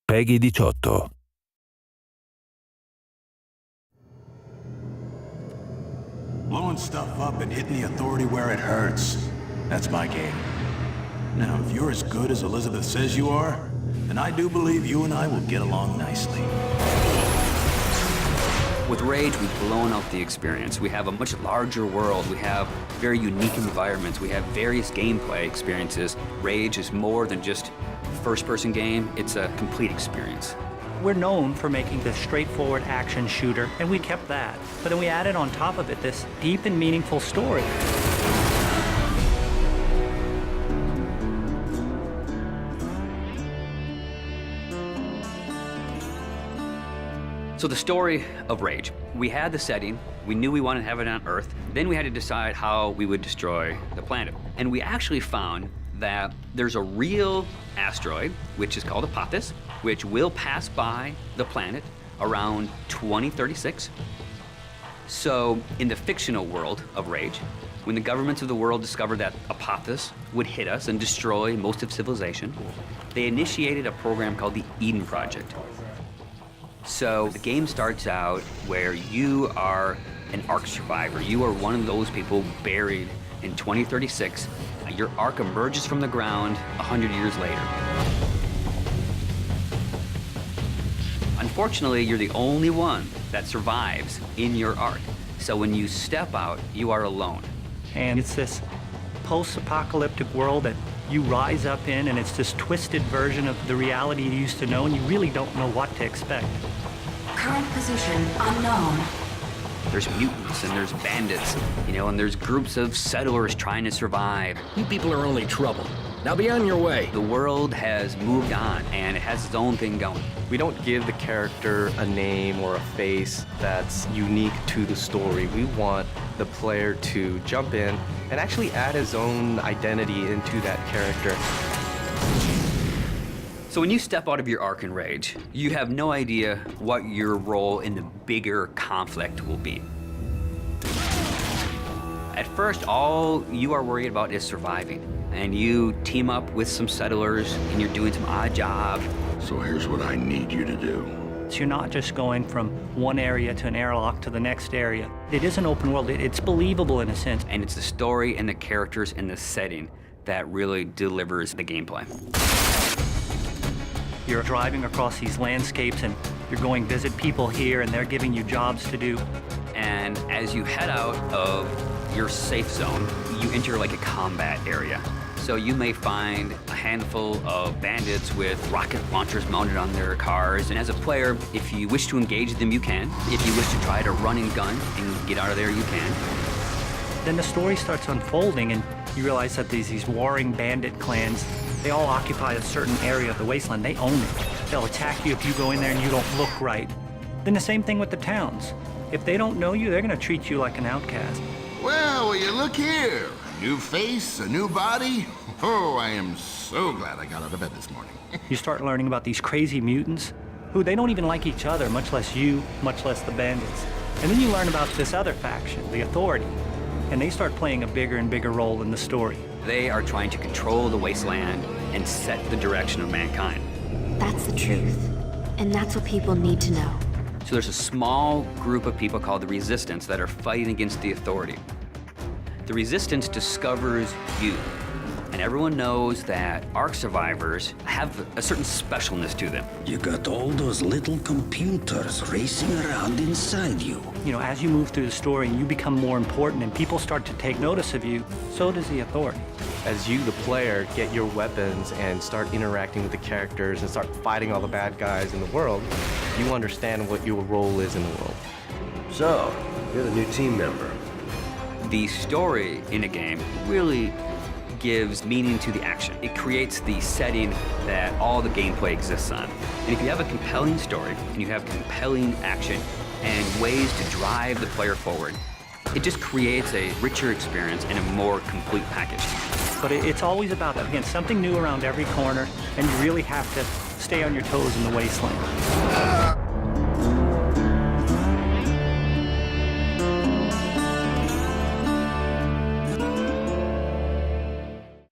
PEGI 18. Blowing stuff up and hitting the authority where it hurts. That's my game. Now, if you're as good as Elizabeth says you are, then I do believe you and I will get along nicely. With Rage, we've blown out the experience. We have a much larger world. We have very unique environments. We have various gameplay experiences. Rage is more than just a first-person game. It's a complete experience. We're known for making this straightforward action shooter, and we kept that. But then we added on top of it this deep and meaningful story. So the story of Rage. We had the setting, we knew we wanted to have it on Earth, then we had to decide how we would destroy the planet. And we actually found that there's a real asteroid, which is called Apophis, which will pass by the planet around 2036. So in the fictional world of Rage, when the governments of the world discovered that Apophis would hit us and destroy most of civilization, they initiated a program called the Eden Project. So the game starts out where you are an Ark survivor. You are one of those people buried in 2036. Your Ark emerges from the ground 100 years later. Unfortunately, you're the only one that survives in your Ark. So when you step out, you are alone. And it's this post-apocalyptic world that you rise up in, and it's this twisted version of the reality you used to know, and you really don't know what to expect. Current position unknown. There's mutants and there's bandits, and there's groups of settlers trying to survive. You people are only trouble. Now be on your way. The world has moved on, and it has its own thing going. We don't give the character a name or a face that's unique to the story. We want the player to jump in and actually add his own identity into that character. So when you step out of your Ark in Rage, you have no idea what your role in the bigger conflict will be. At first, all you are worried about is surviving. And you team up with some settlers, and you're doing some odd jobs. So here's what I need you to do. So you're not just going from one area to an airlock to the next area. It is an open world. It's believable in a sense. And it's the story and the characters and the setting that really delivers the gameplay. You're driving across these landscapes, and you're going visit people here, and they're giving you jobs to do. And as you head out of your safe zone, you enter like a combat area. So you may find a handful of bandits with rocket launchers mounted on their cars. And as a player, if you wish to engage them, you can. If you wish to try to run and gun and get out of there, you can. Then the story starts unfolding, and you realize that these warring bandit clans, they all occupy a certain area of the wasteland. They own it. They'll attack you if you go in there and you don't look right. Then the same thing with the towns. If they don't know you, they're going to treat you like an outcast. Well, will you look here? A new face, a new body. Oh, I am so glad I got out of bed this morning. You start learning about these crazy mutants who they don't even like each other, much less you, much less the bandits. And then you learn about this other faction, the Authority, and they start playing a bigger and bigger role in the story. They are trying to control the wasteland and set the direction of mankind. That's the truth. And that's what people need to know. So there's a small group of people called the Resistance that are fighting against the Authority. The Resistance discovers you. And everyone knows that Ark survivors have a certain specialness to them. You got all those little computers racing around inside you. As you move through the story and you become more important and people start to take notice of you, so does the Authority. As you, the player, get your weapons and start interacting with the characters and start fighting all the bad guys in the world, you understand what your role is in the world. So, you're the new team member. The story in a game really gives meaning to the action. It creates the setting that all the gameplay exists on. And if you have a compelling story and you have compelling action and ways to drive the player forward, it just creates a richer experience and a more complete package. But it's always about, again, something new around every corner, and you really have to stay on your toes in the wasteland.